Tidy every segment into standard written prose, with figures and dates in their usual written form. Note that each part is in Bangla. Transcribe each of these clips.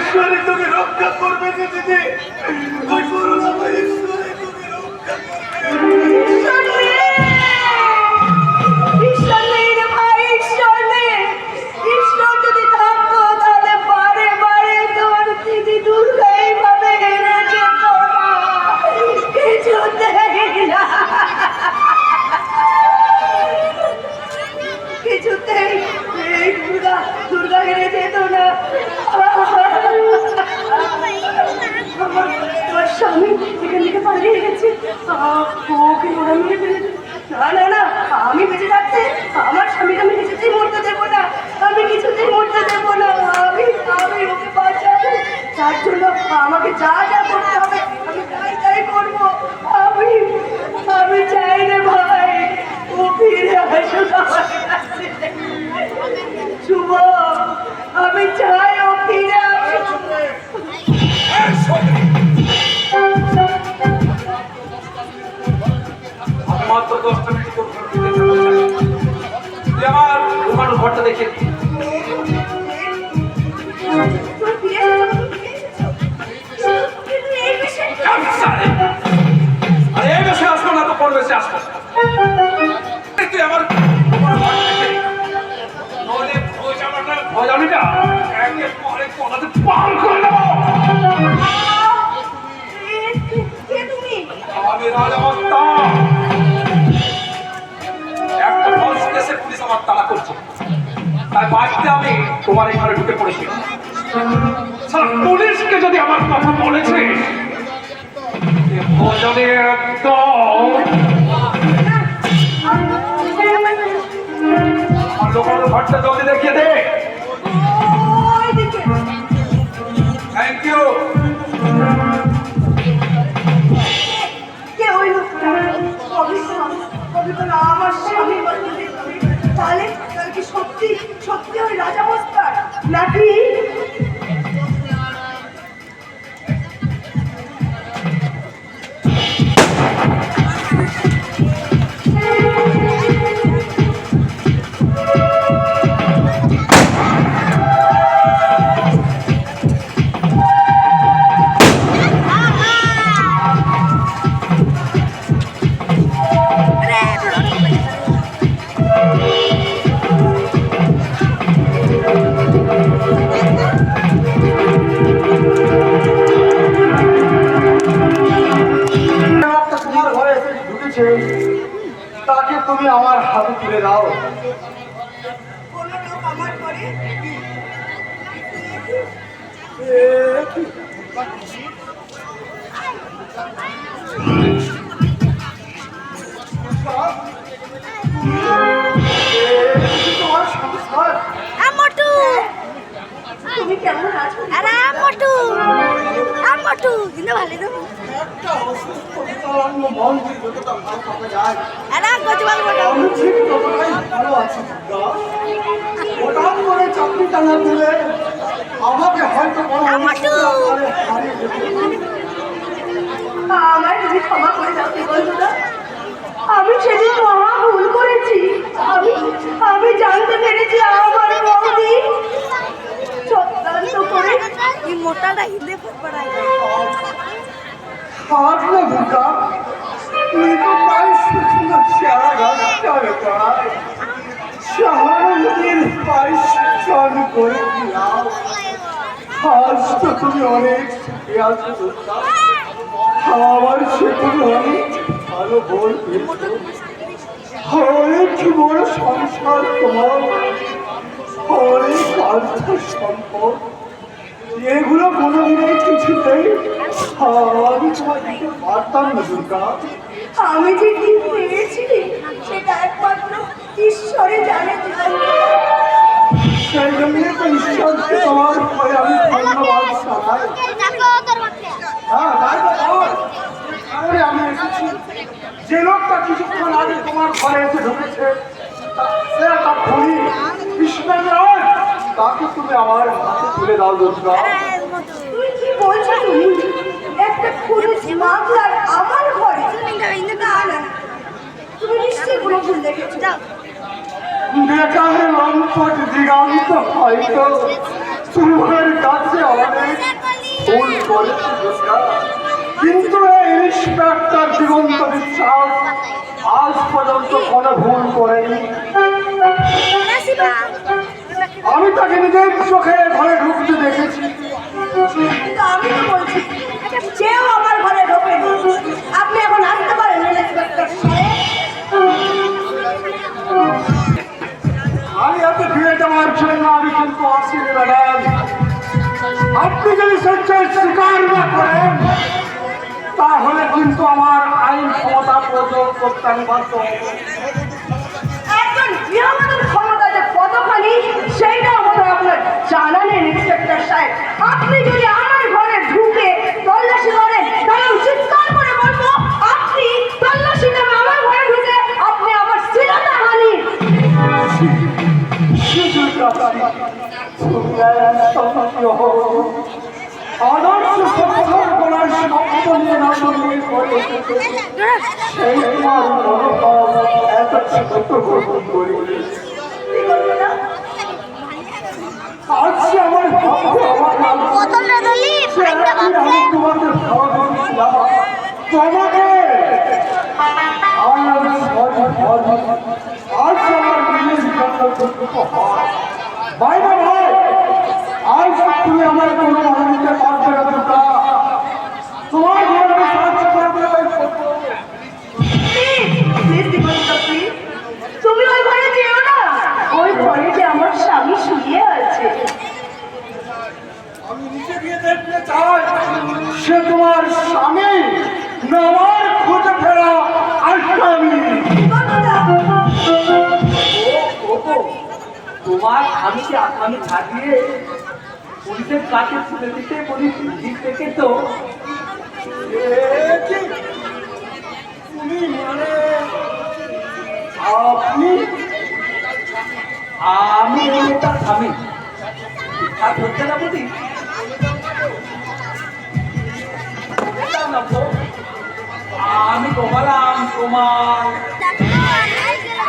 ঈশ্বরে তুমি রক্ষা করবে যে দিদি, ওই করুণাময় ঈশ্বরে তুমি রক্ষা করবে। ঈশ্বর নেই রে ভাই, ঈশ্বর নেই। ঈশ্বর যদি থাকতো তাহলে বারে বারে তোর দিদি দুর্গা এইভাবে হেরে যেত না, কিছুতেই না, কিছুতেই এই দুর্গা হেরে যেত না। আমার স্বামী এখান থেকে পালিয়ে গেছে, ওকে ওরা মেরে ফেলেছে। না না না, আমি বেঁচে থাকতে আমার স্বামীকে আমি কিছুতেই মরতে দেবো না, আমি কিছুতেই মরতে দেবো না। আমি আমি ওকে বাঁচাবো, তার জন্য আমাকে যা যা করতে হবে আমি তাই তাই করবো। আমি আমি চাই রে ভাই, ও ফিরে আসুক আমার কাছে। শুভ, আমি চাই ও ফিরে আসুক। মাত্র 10টা মিনিট আমার ঘুমানোর ঘরটা দেখে এই বেশে আসবো না তো পর বেশে আসবো। তুই আমার ভজানিটা একের পরে কোনাতে পাল করে দেবো। আমি রাজামস্তা, একটা ফলস কেসে পুলিশ আমার তাড়া করছে, তাই বাড়িতে আমি তোমার এই ঘরে ঢুকে পড়েছি। পুলিশকে যদি আমার কথা বলেছে ঘরটা জলদি দেখিয়ে দে। Thank you. আমার স্বামী তাহলে কি সত্যি সত্যি ওই রাজামস্তার নাকি? তাকে তুমি আমার হাতে তুলে দাও। কোনো লোক আমার ঘরে তুমি কেমন আছো? আরে মোটু মোটু কিন্তু ভালো দেবো একটা অসুস্থ বিকলাঙ্গ মন্দির যতটা ভালো পাওয়া যায়, আরে গজ ভালো মোটু আমি ঠিক ততটাই ভালো আছি। হঠাৎ করে চাকরি টানা তুলে আমাকে হয়তো মোটু আমায় তুমি ক্ষমা করে দাও বন্ধুরা, আমি সেদিন মহা ভুল করেছি। আমি আমি জানতে পেরেছি আমার বৌদি চক্রান্ত করে এই মোটাটা হিন্দে পড়ায় হাত না ঢুকা, তুই তো প্রায় শুকনো চেহারা গাছটা বেটায় শাহরুখের পারিশ্রম করে দিলাম। আজ তো তুমি অনেক সুখে আছো দুর্গা, আমার সেগুলো অনেক ভালো বল পেয়েছো, অনেক বড় সংসার তোমার, অনেক অর্থ সম্পদ, এগুলো কোনোদিনই কিছুতেই আমি তোমার দিকে পারতাম না দুর্গা। আমি যে কি পেয়েছি সেটা একমাত্র ঈশ্বরে জানে। সেই জন্যই তো ঈশ্বরকে তোমার উপরে আমি ধন্যবাদ জানাই। হ্যাঁ তাই তো বল, কারণে আমি এসেছি। যে লোকটা কিছুক্ষণ আগে তোমার ঘরে এসে ঢুকেছে সে একটা খুনি কৃষ্ণের, তাকে তুমি আমার হাতে তুলে দাও দুর্গা। তুই কি বলছো? তুমি একটা পুলিশ মামলার আমার ঘরে? না না, তুমি নিশ্চয়ই কোনো ভুল দেখেছো। দেখা লম্পট দিগান্ত হয়তো তোমার কাছে অনেক ভুল করেছি দুর্গা, কিন্তু এই ইন্সপেক্টর দিগন্ত বিশ্বাস আজ পর্যন্ত কোনো ভুল করেনি। আমি তাকে নিজের চোখে ঘরে ঢুকতে দেখেছি। কিন্তু আমি তো বলছি কেউ আমার ঘরে ঢোকেনি। আপনি এখন আসতে পারেন ইন্সপেক্টর সাহেব। আমি এত ফিরে যাওয়ার জন্য আমি কিন্তু আসিনি ম্যাডাম। আপনি যদি সত্যের স্বীকার না করেন তাহলে কিন্তু আমার আইন ক্ষমতা প্রয়োগ করতে আমি বাধ্য হব। একজন গৃহবধূর ক্ষমতা যে কতখানি সেইটা আমাদের আপনার জানা নেই ইন্সপেক্টর সাহেব। আপনি যদি আমার ঘরে ঢুকে তল্লাশি করেন তাহলে আমি চিৎকার করে বলবো আপনি তল্লাশি নামে আমার ঘরে ঢুকে আপনি আমার শিরোটা হানি। আদর্শ সত্যের গলার শব্দ নিয়ে না শুনলে সেই তোমার মনোভাব এত ছোট গ্রহণ করি। আজকে আমার ভাবতে আমার আমি তোমাদের খাওয়া দিয়েছিলাম তোমাকে আজ আমার নিজের জন্য দুঃখ হয়। ভাই ভাই আজ তুমি আমার কোনো বাধা দিতে পারবে না দুর্গা। তোমার ঘরে আমি সাহায্য করবো। তুমি ওই ঘরে যেও না, ওই ঘরে যে আমার স্বামী শুয়ে আছে। আমি নিচে গিয়ে দেখতে চাই সে তোমার স্বামী না আমার খুঁজে ফেরা আসামি। তোমার স্বামীকে আসামি ছাড়িয়ে পুলিশের কাছে তুলে দিতে পুলিশ দিক থেকে তো তুমি মানে আপনি আমি তার স্বামী আর হচ্ছে না বুঝি আমি তোমারাম তোমার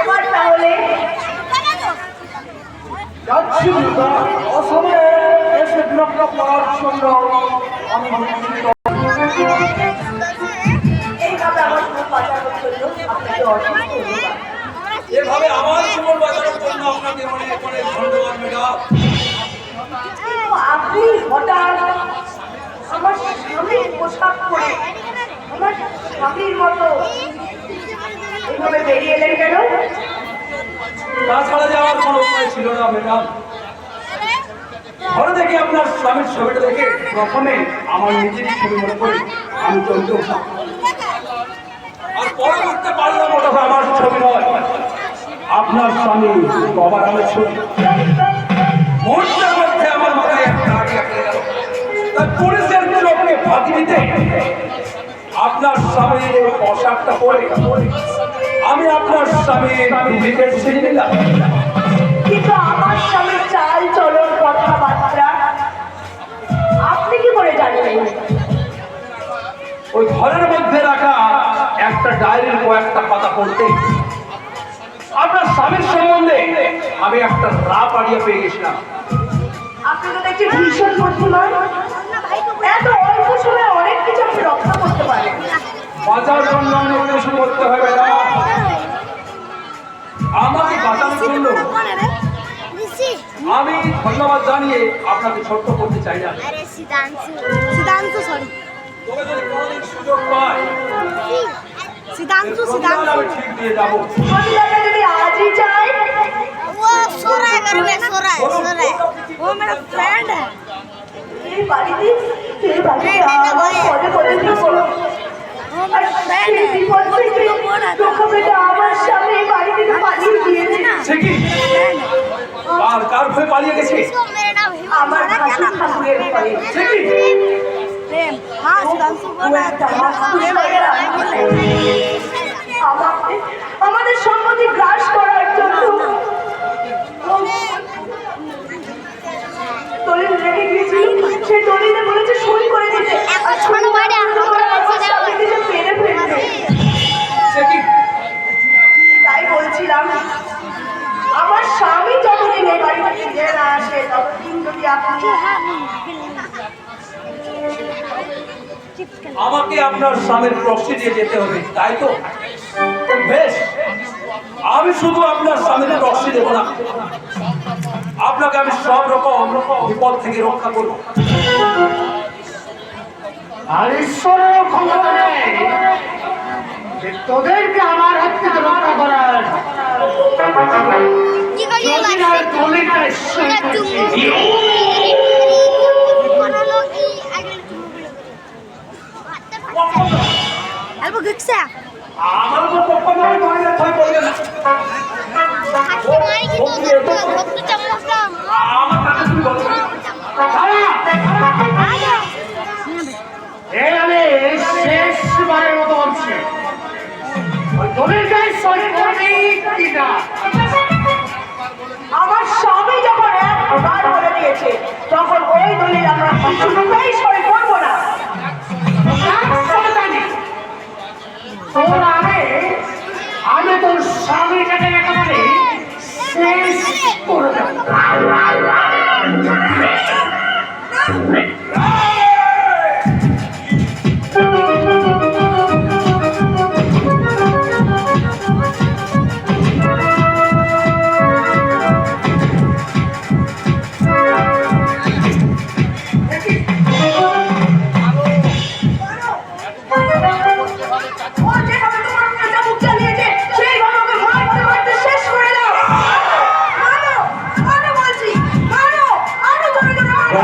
এবার তাহলে যাচ্ছি দুর্গা। অসময়ে এসে বিরক্ত করার জন্য আমি এইভাবে আমার জীবন বাঁচানোর জন্য আপনাকে অসংখ্য ধন্যবাদ। এভাবে আমার জীবন বাঁচানোর জন্য আপনাকে অনেক অনেক ধন্যবাদ ম্যাডাম। কিন্তু আপনি হঠাৎ আমার স্বামীর পোশাক পরে আমার স্বামীর মতো এইভাবে বেরিয়ে এলেন কেন? তাছাড়া যাওয়ার কোনো উপায় ছিল না ম্যাডাম। ঘরে থেকে আপনার স্বামীর ছবিটা দেখে প্রথমে আমার নিজের ছবি মনে করি আমি চলতে আর পরে করতে পারলাম ওটা আমার ছবি নয়, আপনার স্বামী বাবার আমার ছবি। মুহূর্তের মধ্যে আমার মাথায় একটা আইডিয়া এসে গেল। তাই পুলিশের চোখে ফাঁকি দিতে আপনার স্বামীর এই পোশাকটা পরে আমি আপনার স্বামীর নিজেদের ছেড়ে দিলাম। কিন্তু আমার স্বামীর চাল চলন কথাবার্তা আপনি কি করে জানবেন? ওই ঘরের মধ্যে রাখা একটা ডায়েরির কয়েকটা পাতা পড়তে আপনার স্বামীর সম্বন্ধে আমি একটা রাপ আড়িয়ে পেয়ে গেছিলাম। আপনি তো দেখছি ভীষণ বুদ্ধিমান। এত অল্প সময়ে অনেক কিছু আপনি রক্ষা করতে পারেন। বাঁচার জন্য অনেক কিছু করতে হবে না। আমাকে বাঁচানোর জন্য আমি ধন্যবাদ জানিয়ে আপনাকে ছোট্ট করতে চাই না। আরে সিদ্ধান্ত সরি তবে যদি কোনোদিন সুযোগ পাই সিদ্ধান্ত আমি ঠিক দিয়ে যাবো। মহিলাটা যদি আজই চাই वो सो रहा है घर में सो रहा है वो मेरा फ्रेंड है এই বাড়িতে আমার পদে পদে বিপদ। वो मेरा फ्रेंड সেই है বিপদ থেকে রক্ষা পেতে আমার স্বামী এই বাড়ি থেকে পালিয়ে গিয়েছে। সে কি আর কার ভয়ে পালিয়ে গেছে? इसको मेरा नाम আমার क्या नाम था ঠাকুরের ভয়ে। সে কি प्रेम हाँ सिद्धांत बोल रहा আমাদের সম্পত্তি গ্রাস করার জন্য দলিল রেখে গিয়েছিল। সেই দলিলে বলেছে সই করে দিতে। আর ছোট ভাইটা মেরে ফেলবে। সে কি তাই বলছিলাম আমার স্বামী যতদিন এই বাড়িতে ফিরে না আসে ততদিন যদি আপনি আমাকে আপনার স্বামীর প্রশ্নে দিয়ে যেতে হবে, তাই তো? বেশ, আমি শুধু আপনার স্বামীর প্রশ্নে দেব না, আপনাকে আমি সব রকম বিপদ থেকে রক্ষা করব। আর ঈশ্বরের ক্ষমতা নেই যে তোদেরকে আমার হাত থেকে রক্ষা করার। যদি না দলিলটা ঈশ্বর Albo guksa. আমার উপর পক্ষ নয়, নইলে ভয় করবে না। Hati mari kita waktu campur dam. আমার কাছে তুই বলবি না। Ada. এই আমি শেষবারের মতো বলছি, ওই দলিলটা ঈশ্বর করবি কিনা। আমার স্বামী যখন একবার বলে দিয়েছে তখন ওই দলিল আমরা কিছুতেই সই করবো না। তোর আমি তোর স্বামীটাকে একেবারে শেষ করে দেব। ও যেভাবে তোমার উপরে চাবুক চালিয়েছে সেইভাবে ওকে মারতে মারতে শেষ করে দাও। মারো, মারো বলছি, মারো, আরো জোরে জোরে মারো।